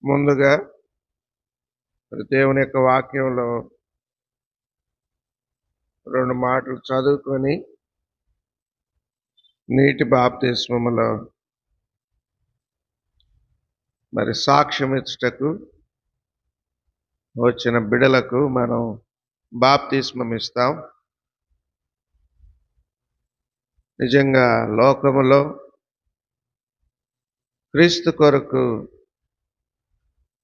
ముందుగా దేవుని యొక్క వాక్యంలో 2 మాటలు చదువుకొని నీటి బాప్తిస్మములో మరి సాక్ష్యం ఇచ్చుటకు వచ్చిన బిడలకు మనం బాప్తిస్మం ఇస్తాం. నిజంగా లోకములో క్రీస్తు కొరకు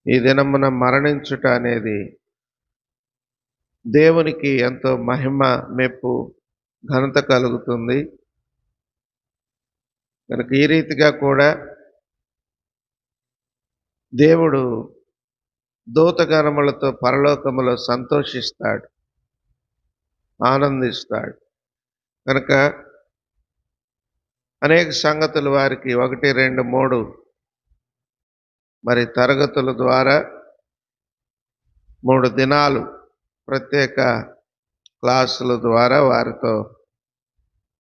ఈ దినమున మరణించుట అనేది దేవునికి ఎంతో మహిమ, మెప్పు, ఘనత కలుగుతుంది. కనుక ఈ రీతిగా కూడా దేవుడు దూతగణములతో పరలోకములో సంతోషిస్తాడు, ఆనందిస్తాడు. కనుక అనేక సంగతులు వారికి 1, 2, 3 మరి తరగతుల ద్వారా 3 దినాలు ప్రత్యేక క్లాసుల ద్వారా వారితో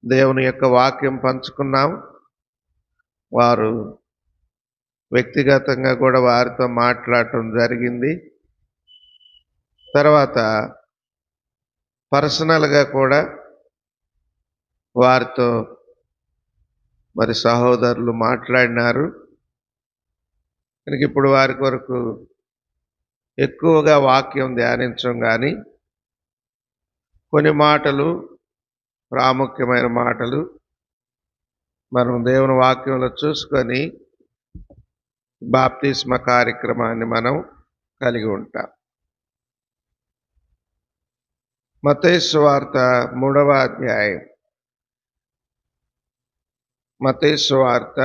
దేవుని యొక్క వాక్యం పంచుకున్నాం. వారు వ్యక్తిగతంగా కూడా వారితో మాట్లాడటం జరిగింది. తర్వాత పర్సనల్గా కూడా వారితో మరి సహోదరులు మాట్లాడినారు. కనుక ఇప్పుడు వారి కొరకు ఎక్కువగా వాక్యం ధ్యానించం కానీ కొన్ని మాటలు, ప్రాముఖ్యమైన మాటలు మనం దేవుని వాక్యంలో చూసుకొని బాప్తిస్మ కార్యక్రమాన్ని మనం కలిగి ఉంటాం. మత్తయి సువార్త 3వ అధ్యాయం. మత్తయి సువార్త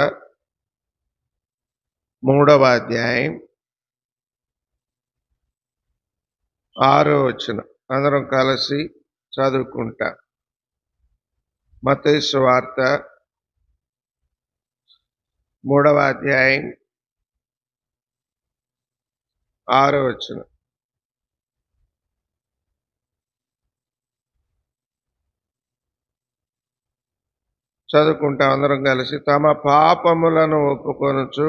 3వ అధ్యాయం 6వ వచనం అందరం కలిసి చదువుకుంటాం. మత్తయి సువార్త 3వ అధ్యాయం 6వ వచనం. చదువుకుంటాం అందరం కలిసి. తమ పాపములను ఒప్పుకొనుచు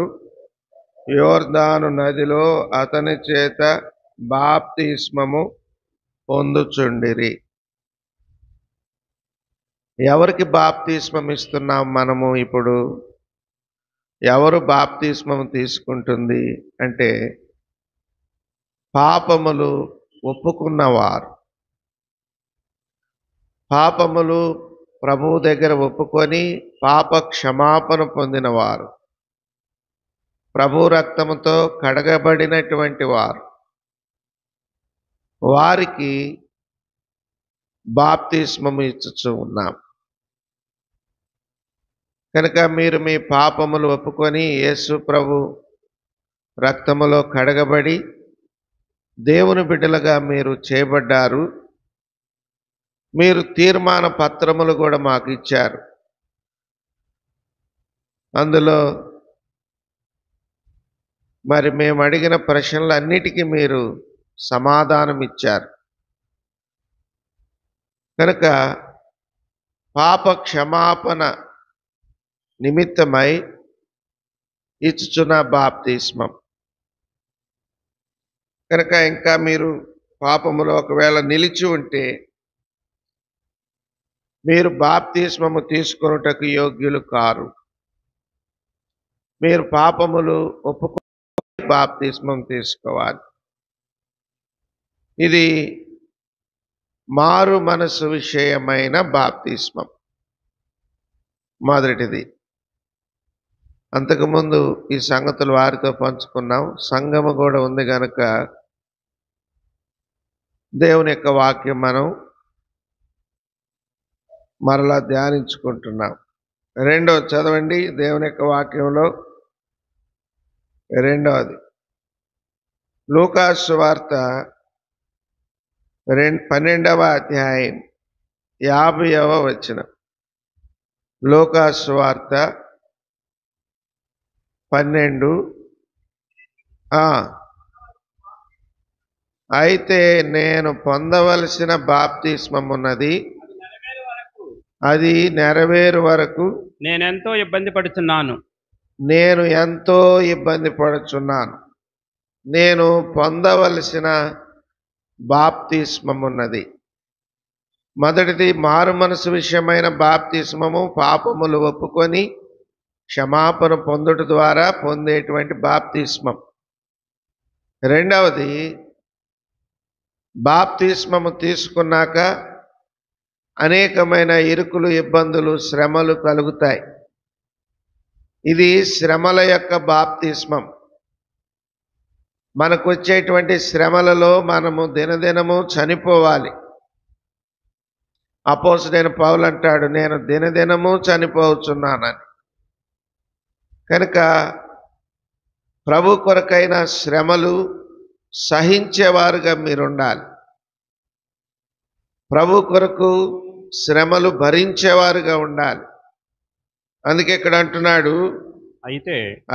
యోర్దాను నదిలో అతని చేత బాప్తిస్మము పొందుచుండిరి. ఎవరికి బాప్తిస్మం ఇస్తున్నాం మనము? ఇప్పుడు ఎవరు బాప్తిస్మం తీసుకుంటుంది అంటే పాపములు ఒప్పుకున్నవారు. పాపములు ప్రభువు దగ్గర ఒప్పుకొని పాప క్షమాపణ పొందినవారు, ప్రభు రక్తముతో కడగబడినటువంటి వారు, వారికి బాప్తిస్మము ఇచ్చుచూ ఉన్నాం. కనుక మీరు మీ పాపములు ఒప్పుకొని యేసు ప్రభు రక్తములో కడగబడి దేవుని బిడ్డలుగా మీరు చేయబడ్డారు. మీరు తీర్మాన పత్రములు కూడా మాకు ఇచ్చారు. అందులో మరి మేము అడిగిన ప్రశ్నలన్నిటికీ మీరు సమాధానం ఇచ్చారు. కనుక పాప క్షమాపణ నిమిత్తమై ఇచ్చుచున్న బాప్తిస్మం. కనుక ఇంకా మీరు పాపములో ఒకవేళ నిలిచి ఉంటే మీరు బాప్తిస్మము తీసుకొనుటకు యోగ్యులు కారు. మీరు పాపములు ఒప్పుకొని బాప్తిస్మం తీసుకోవాలి. ఇది మారు మనసు విషయమైన బాప్తిస్మం మొదటిది. అంతకుముందు ఈ సంగతులు వారితో పంచుకున్నాం. సంఘము కూడా ఉంది కనుక దేవుని యొక్క వాక్యం మనం మరలా ధ్యానించుకుంటున్నాం. 2వ చదవండి దేవుని యొక్క వాక్యంలో. 2వది లూకా సువార్త 12వ అధ్యాయం 50వ వచనం. లూకా సువార్త 12. అయితే నేను పొందవలసిన బాప్తిస్మమున్నది, అది నెరవేరు వరకు నేనెంతో ఇబ్బంది పడుతున్నాను. నేను ఎంతో ఇబ్బంది పడుచున్నాను. నేను పొందవలసిన బాప్తిస్మమున్నది. మొదటిది మారు మనసు విషయమైన బాప్తిస్మము, పాపములు ఒప్పుకొని క్షమాపణ పొందుట ద్వారా పొందేటువంటి బాప్తిస్మం. రెండవది బాప్తిస్మము తీసుకున్నాక అనేకమైన ఇరుకులు, ఇబ్బందులు, శ్రమలు కలుగుతాయి. ఇది శ్రమల యొక్క బాప్తిస్మం. మనకు వచ్చేటువంటి శ్రమలలో మనము దినదినము చనిపోవాలి. అపోస్తలుడైన పౌలు అంటాడు, నేను దినదినము చనిపోతున్నానని. కనుక ప్రభు కొరకైన శ్రమలు సహించేవారుగా మీరుండాలి. ప్రభు కొరకు శ్రమలు భరించేవారుగా ఉండాలి. అందుకే ఇక్కడ అంటున్నాడు,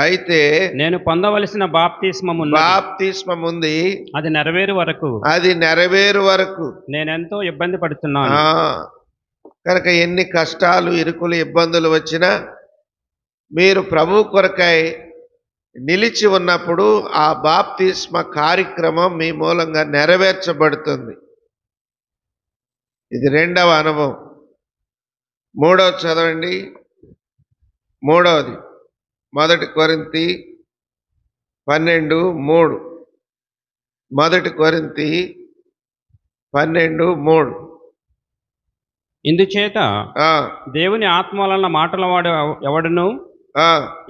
అయితే నేను పొందవలసిన బాప్తిస్మం ఉంది, అది నెరవేరు వరకు నేనెంతో ఇబ్బంది పడుతున్నాను. కనుక ఎన్ని కష్టాలు, ఇరుకులు, ఇబ్బందులు వచ్చినా మీరు ప్రభు కొరకై నిలిచి ఉన్నప్పుడు ఆ బాప్తిస్మ కార్యక్రమం మీ మూలంగా నెరవేర్చబడుతుంది. ఇది రెండవ అనుభవం. మూడవది చదవండి. మూడవది 1 కొరింథీ 12:3. 1 కొరింథీ 12:3. ఇందుచేత దేవుని ఆత్మ వలన మాటలవాడు ఎవడును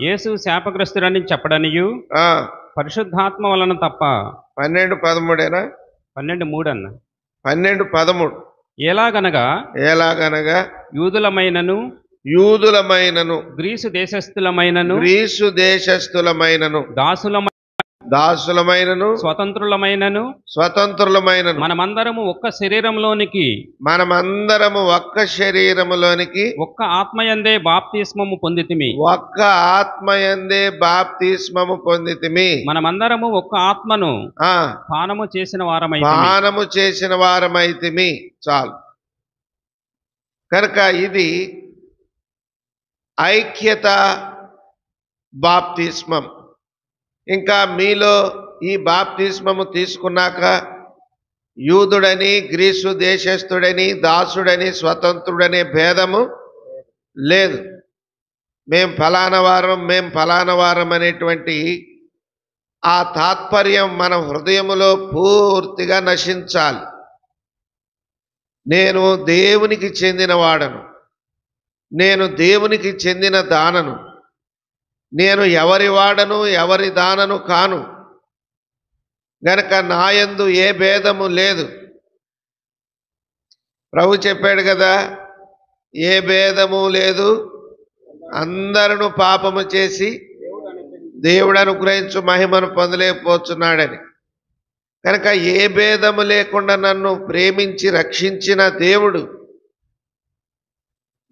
యేసు శాపగ్రస్తుడని చెప్పడనియు పరిశుద్ధాత్మ వలన తప్ప. 12:13 12:3 అన్న. 12:13. ఎలాగనగా యూదులమైనను గ్రీసు దేశస్థులమైనను దాసులమైనను స్వతంత్రులమైనను మనమందరము ఒక్క శరీరములోనికి ఒక్క ఆత్మయందే బాప్తిస్మము పొందితిమి. మనమందరము ఒక్క ఆత్మను పానము చేసిన వారమైతిమి. చాలు. కనుక ఇది ఐక్యత బాప్తిస్మం. ఇంకా మీలో ఈ బాప్తిస్మము తీసుకున్నాక యూదుడని, గ్రీసు దేశస్థుడని, దాసుడని, స్వతంత్రుడనే భేదము లేదు. మేం ఫలానా వారం అనేటువంటి ఆ తాత్పర్యం మన హృదయములో పూర్తిగా నశించాలి. నేను దేవునికి చెందినవాడను, నేను దేవునికి చెందిన దానను, నేను ఎవరి వాడను, ఎవరి దానను కాను. గనక నాయందు ఏ భేదము లేదు. ప్రభు చెప్పాడు కదా, ఏ భేదము లేదు, అందరూ పాపము చేసి దేవుడు అనుగ్రహించు మహిమను పొందలేకపోతున్నాడని. కనుక ఏ భేదము లేకుండా నన్ను ప్రేమించి రక్షించిన దేవుడు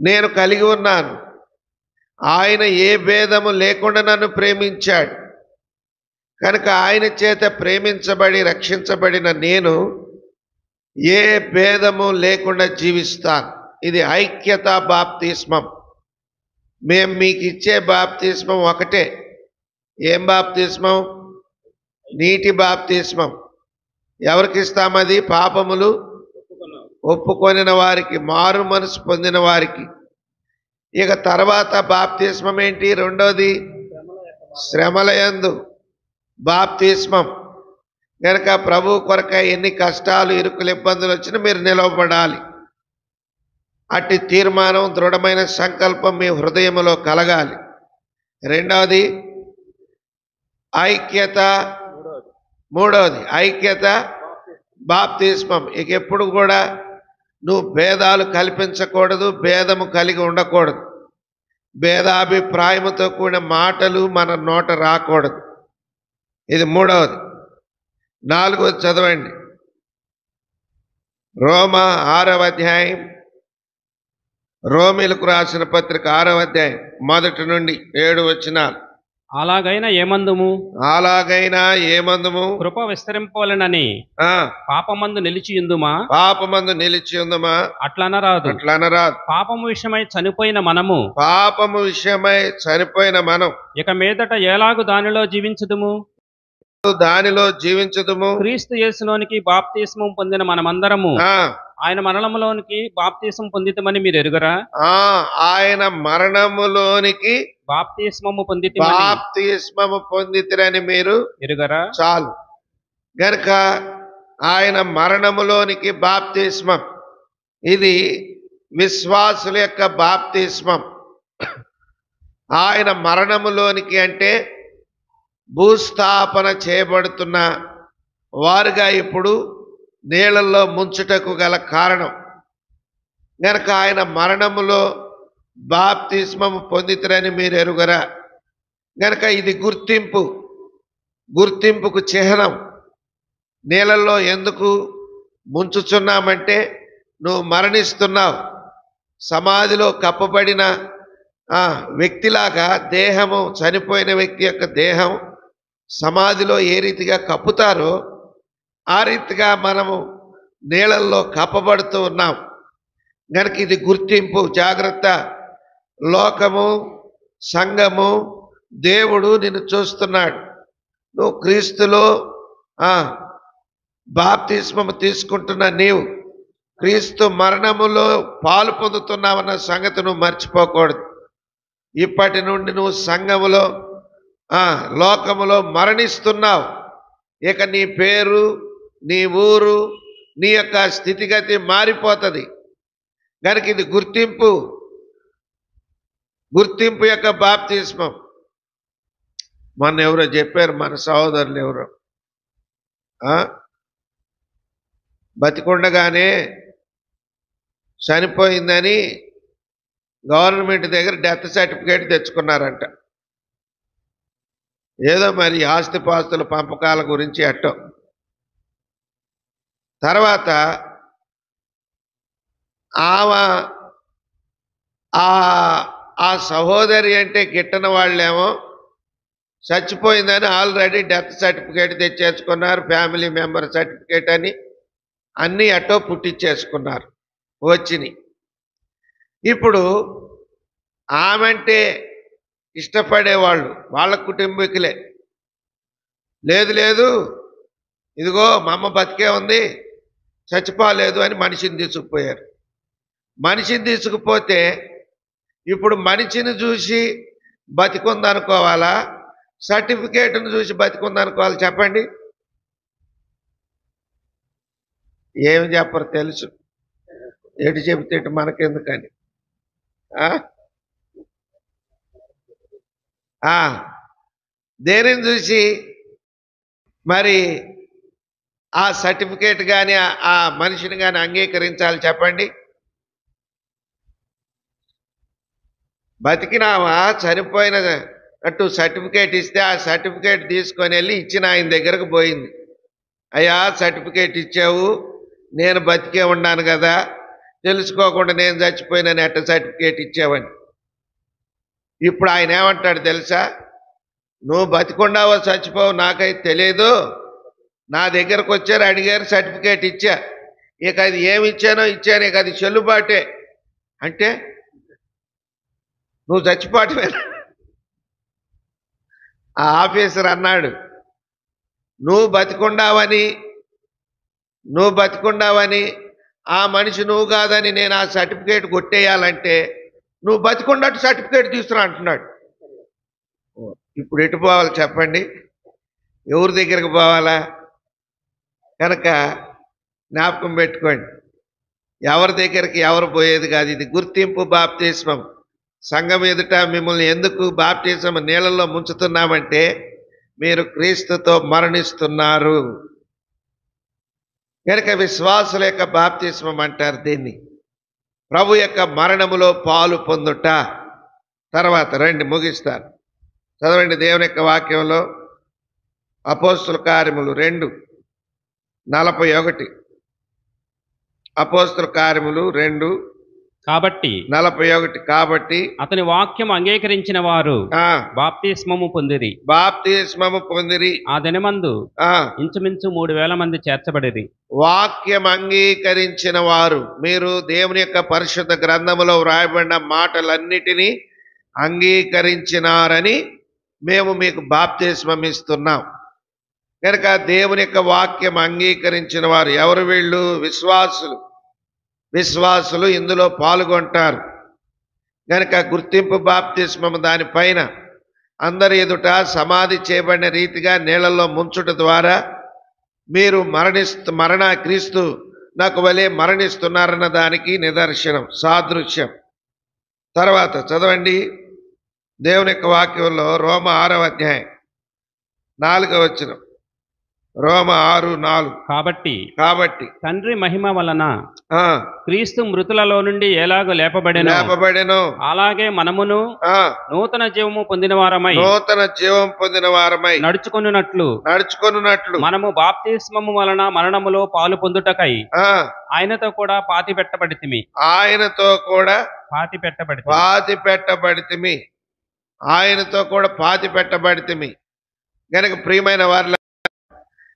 నేను కలిగి ఉన్నాను. ఆయన ఏ భేదము లేకుండా నన్ను ప్రేమించాడు. కనుక ఆయన చేత ప్రేమించబడి రక్షించబడిన నేను ఏ భేదము లేకుండా జీవిస్తాను. ఇది ఐక్యత బాప్తిస్మం. మేము మీకు ఇచ్చే బాప్తిస్మం ఒకటే. ఏం బాప్తిస్మం? నీటి బాప్తిస్మం. ఎవరికి ఇస్తామది? పాపములు ఒప్పుకొనిన వారికి, మారు మనసు పొందిన వారికి. ఇక తర్వాత బాప్తిస్మం ఏంటి? రెండోది శ్రమలయందు బాప్తిస్మం. కనుక ప్రభు కొరక ఎన్ని కష్టాలు, ఇరుకులు, ఇబ్బందులు వచ్చినా మీరు నిలవబడాలి. అట్టి తీర్మానం, దృఢమైన సంకల్పం మీ హృదయంలో కలగాలి. రెండవది ఐక్యత. మూడవది ఐక్యత బాప్తిస్మం. ఇక ఎప్పుడు కూడా నువ్వు భేదాలు కల్పించకూడదు, భేదము కలిగి ఉండకూడదు. భేదాభిప్రాయముతో కూడిన మాటలు మన నోట రాకూడదు. ఇది మూడవది. నాలుగవది చదవండి. రోమా 6వ అధ్యాయం, రోమీలకు రాసిన పత్రిక 6వ అధ్యాయం 1 నుండి 7 వచనాలు. అలాగైనా ఏమందుము కృప విస్తరింపవలెనని పాపమందు నిలిచియుందుమా అట్లనరాదు. పాపము విషయమై చనిపోయిన మనము ఇక మీదట ఎలాగు దానిలో జీవించుదుము? దానిలో జీవించుదుము. క్రీస్తు యేసులోనికి బాప్తిస్మం పొందిన మనమందరము ఆయన మరణములోనికి బాప్తిస్మం పొందితమని మీరు ఎరుగరా? ఆయన మరణములోనికి బాప్తిస్మము పొందితిరని మీరు ఎరుగరా? చాలు. గనుక ఆయన మరణములోనికి బాప్తిస్మం, ఇది విశ్వాసుల యొక్క బాప్తిస్మం. ఆయన మరణములోనికి అంటే భూస్థాపన చేయబడుతున్న వారుగా ఇప్పుడు నీళ్ళల్లో ముంచుటకు గల కారణం. గనక ఆయన మరణములో బాప్తిస్మము పొందితురని మీరు ఎరుగరా? గనక ఇది గుర్తింపుకు చిహ్నం. నీళ్ళల్లో ఎందుకు ముంచుచున్నామంటే నువ్వు మరణిస్తున్నావు. సమాధిలో కప్పబడిన వ్యక్తిలాగా దేహము, చనిపోయిన వ్యక్తి యొక్క దేహం సమాధిలో ఏ రీతిగా కప్పుతారో ఆ రీతిగా మనము నీళ్ళల్లో కప్పబడుతూ ఉన్నాం. గనుక ఇది గుర్తింపు. జాగ్రత్త. లోకము, సంఘము, దేవుడు నిన్ను చూస్తున్నాడు. నువ్వు క్రీస్తులో బాప్తిస్మము తీసుకుంటున్న నీవు క్రీస్తు మరణములో పాలు పొందుతున్నావన్న సంగతి నువ్వు మర్చిపోకూడదు. ఇప్పటి నుండి నువ్వు సంఘములో, లోకములో మరణిస్తున్నావు. ఇక నీ పేరు, నీ ఊరు, నీ యొక్క స్థితిగతి మారిపోతుంది. కనుక ఇది గుర్తింపు యొక్క బాప్తిస్మం. మొన్న ఎవరో చెప్పారు, మన సహోదరులు ఎవరో, బతికుండగానే చనిపోయిందని గవర్నమెంట్ దగ్గర డెత్ సర్టిఫికేట్ తెచ్చుకున్నారంట. ఏదో మరి ఆస్తిపాస్తుల పంపకాల గురించి అట్టో. తర్వాత ఆమె ఆ సహోదరి అంటే గిట్టన వాళ్ళేమో చచ్చిపోయిందని ఆల్రెడీ డెత్ సర్టిఫికేట్ తెచ్చేసుకున్నారు, ఫ్యామిలీ మెంబర్ సర్టిఫికేట్ అని అన్నీ అట్టో పుట్టించేసుకున్నారు వచ్చినాయి. ఇప్పుడు ఆమెంటే ఇష్టపడేవాళ్ళు వాళ్ళ కుటుంబీకులే. లేదు ఇదిగో మా అమ్మ బతికే ఉంది, చచ్చిపోలేదు అని మనిషిని తీసుకుపోయారు. మనిషిని తీసుకుపోతే ఇప్పుడు మనిషిని చూసి బతికుందనుకోవాలా, సర్టిఫికేట్ను చూసి బతికుందనుకోవాలి? చెప్పండి. ఏమి చెప్పరు తెలుసు. ఎటు చెబితే ఇటు మనకెందుకని. దేనిని చూసి మరి ఆ సర్టిఫికేట్ కానీ ఆ మనిషిని కానీ అంగీకరించాలి? చెప్పండి. బతికినావా, చనిపోయినట్టు సర్టిఫికేట్ ఇస్తే ఆ సర్టిఫికేట్ తీసుకొని వెళ్ళి ఇచ్చిన ఆయన దగ్గరకు పోయింది. అయ్యా సర్టిఫికేట్ ఇచ్చావు, నేను బతికే ఉన్నాను కదా, తెలుసుకోకుండా నేను చచ్చిపోయినని ఎట్ట సర్టిఫికేట్ ఇచ్చావని. ఇప్పుడు ఆయన ఏమంటాడు తెలుసా? నువ్వు బతికుండావో చచ్చిపోవు నాకైతే తెలియదు, నా దగ్గరకు వచ్చారు, అడిగారు, సర్టిఫికేట్ ఇచ్చా, ఇక అది ఏమి ఇచ్చానో ఇచ్చాను, ఇక అది చెల్లుబాటే అంటే నువ్వు చచ్చిపోవటమేనా? ఆ ఆఫీసర్ అన్నాడు, నువ్వు బతికుండావని ఆ మనిషి నువ్వు కాదని నేను ఆ సర్టిఫికేట్ కొట్టేయాలంటే నువ్వు బతికుండట్టు సర్టిఫికేట్ తీసుకురా అంటున్నాడు. ఇప్పుడు ఎటు పోవాలి చెప్పండి? ఎవరి దగ్గరికి పోవాలా? కనుక జ్ఞాపకం పెట్టుకోండి, ఎవరి దగ్గరికి ఎవరు పోయేది కాదు. ఇది గుర్తింపు బాప్తిస్మం. సంఘం ఎదుట మిమ్మల్ని ఎందుకు బాప్తిస్మం నీళ్ళల్లో ముంచుతున్నామంటే మీరు క్రీస్తుతో మరణిస్తున్నారు. కనుక విశ్వాసుల యొక్క బాప్తిస్మం అంటారు దీన్ని. ప్రభు యొక్క మరణములో పాలు పొందుట. తర్వాత రండి ముగిస్తారు, చదవండి దేవుని యొక్క వాక్యంలో అపోస్తుల కార్యములు 2:41. అపోస్తుల కార్యములు 2:41. కాబట్టి అతని వాక్యం అంగీకరించిన వారు బాప్తిస్మము పొందిరి. ఆ దినమందు ఇంచుమించు 3,000 మంది చేర్చబడిరి. వాక్యం అంగీకరించిన వారు, మీరు దేవుని యొక్క పరిశుద్ధ గ్రంథములో వ్రాయబడిన మాటలన్నిటినీ అంగీకరించినారని మేము మీకు బాప్తిస్మం ఇస్తున్నాం. కనుక దేవుని యొక్క వాక్యం అంగీకరించిన వారు ఎవరు వీళ్ళు? విశ్వాసులు ఇందులో పాల్గొంటారు. కనుక గుర్తింపు బాప్తిస్మము దానిపైన అందరి ఎదుట సమాధి చేయబడిన రీతిగా నీళ్లలో ముంచుట ద్వారా మీరు క్రీస్తు నాకు వలె మరణిస్తున్నారన్న దానికి నిదర్శనం, సాదృశ్యం. తర్వాత చదవండి దేవుని యొక్క వాక్యంలో రోమ 6వ అధ్యాయం 4వ వచనం. రోమ 6:4. కాబట్టి తండ్రి మహిమ వలన ఆ క్రీస్తు మృతులలో నుండి ఎలాగో లేపబడెను అలాగే మనమును నూతన జీవము పొందిన వారమై నడుచుకొనున్నట్లు మనము బాప్తిస్మము వలన మరణములో పాలు పొందుటకై ఆయనతో కూడా పాతి పెట్టబడితిమి. గనుక ప్రియమైన వారి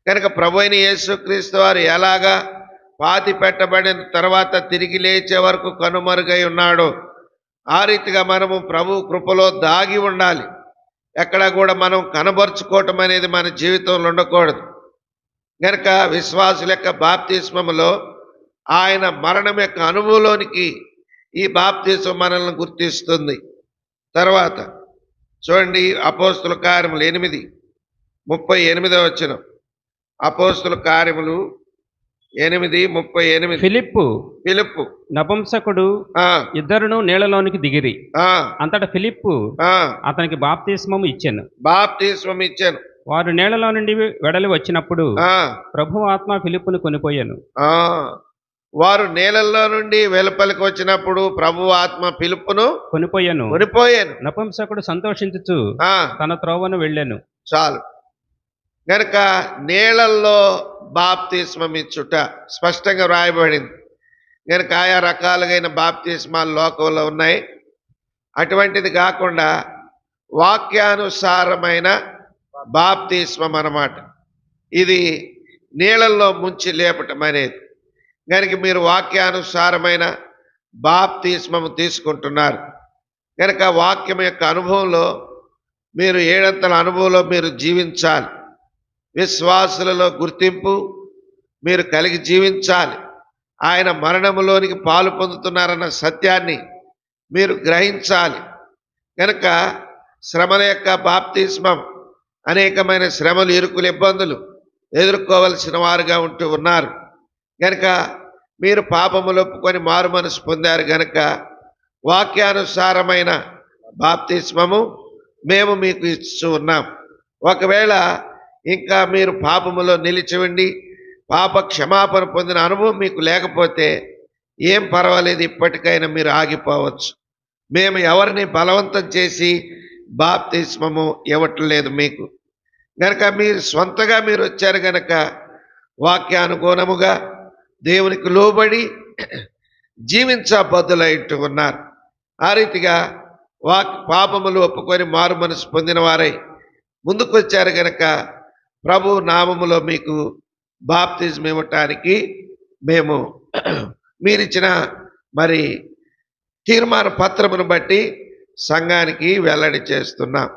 కనుక ప్రభు అయిన యేసుక్రీస్తు వారు ఎలాగా పాతి పెట్టబడిన తర్వాత తిరిగి లేచే వరకు కనుమరుగై ఉన్నాడో ఆ రీతిగా మనము ప్రభు కృపలో దాగి ఉండాలి. ఎక్కడ కూడా మనం కనబరుచుకోవటం అనేది మన జీవితంలో ఉండకూడదు. కనుక విశ్వాసుల యొక్క బాప్తిస్మములో ఆయన మరణం యొక్క అనుభవంలోనికి ఈ బాప్తిస్మం మనల్ని గుర్తిస్తుంది. తర్వాత చూడండి అపోస్తుల కార్యములు 8:38 వచనం. అపోస్తుల కార్యములు 8:38. ఫిలిప్పు నపుంసకుడు ఇద్దరును నీళ్లలోనికి దిగిరి. అంతటా ఫిలిప్పు అతనికి బాప్తిస్మము ఇచ్చెను. వారు నీళ్లలో నుండి వెడలి వచ్చినప్పుడు ప్రభు ఆత్మ ఫిలిప్పును కొనిపోయాను. వారు నీళ్ళల్లో నుండి వెలుపలికి వచ్చినప్పుడు ప్రభు ఆత్మ ఫిలిప్పును కొనిపోయాను. నపుంసకుడు సంతోషించుచు తన త్రోవను వెళ్ళాను. చాలు. గనక నీళ్ళల్లో బాప్తిస్మం ఇచ్చుట స్పష్టంగా వ్రాయబడింది. గనక ఆయా రకాలుగైన బాప్తిస్మాలు లోకంలో ఉన్నాయి. అటువంటిది కాకుండా వాక్యానుసారమైన బాప్తిస్మం అన్నమాట. ఇది నీళ్ళల్లో ముంచి లేపటం అనేది. కనుక మీరు వాక్యానుసారమైన బాప్తిస్మము తీసుకుంటున్నారు. కనుక వాక్యం యొక్క అనుభవంలో మీరు 7 అంతల అనుభవంలో మీరు జీవించాలి. విశ్వాసులలో గుర్తింపు మీరు కలిగి జీవించాలి. ఆయన మరణములోనికి పాలు పొందుతున్నారన్న సత్యాన్ని మీరు గ్రహించాలి. కనుక శ్రమల యొక్క బాప్తిస్మం అనేకమైన శ్రమలు, ఇరుకులు, ఇబ్బందులు ఎదుర్కోవలసిన వారుగా ఉంటూ ఉన్నారు. కనుక మీరు పాపములు ఒప్పుకొని మారు మనసు పొందారు. కనుక వాక్యానుసారమైన బాప్తిస్మము మేము మీకు ఇస్తూ ఉన్నాం. ఒకవేళ ఇంకా మీరు పాపములో నిలిచి ఉండి పాప క్షమాపణ పొందిన అనుభవం మీకు లేకపోతే ఏం పర్వాలేదు, ఇప్పటికైనా మీరు ఆగిపోవచ్చు. మేము ఎవరిని బలవంతం చేసి బాప్తిస్మము ఇవ్వట్లేదు మీకు. కనుక మీరు స్వంతగా మీరు వచ్చారు. కనుక వాక్యానుగుణముగా దేవునికి లోబడి జీవించబద్దులైంటూ ఉన్నారు. ఆ రీతిగా పాపములు ఒప్పుకొని మారు మనసు పొందిన వారై ముందుకు వచ్చారు. కనుక ప్రభు నామములో మీకు బాప్తిజం ఇవ్వటానికి మేము మీరిచ్చిన తీర్మాన పత్రమును బట్టి సంఘానికి వెల్లడి చేస్తున్నాం.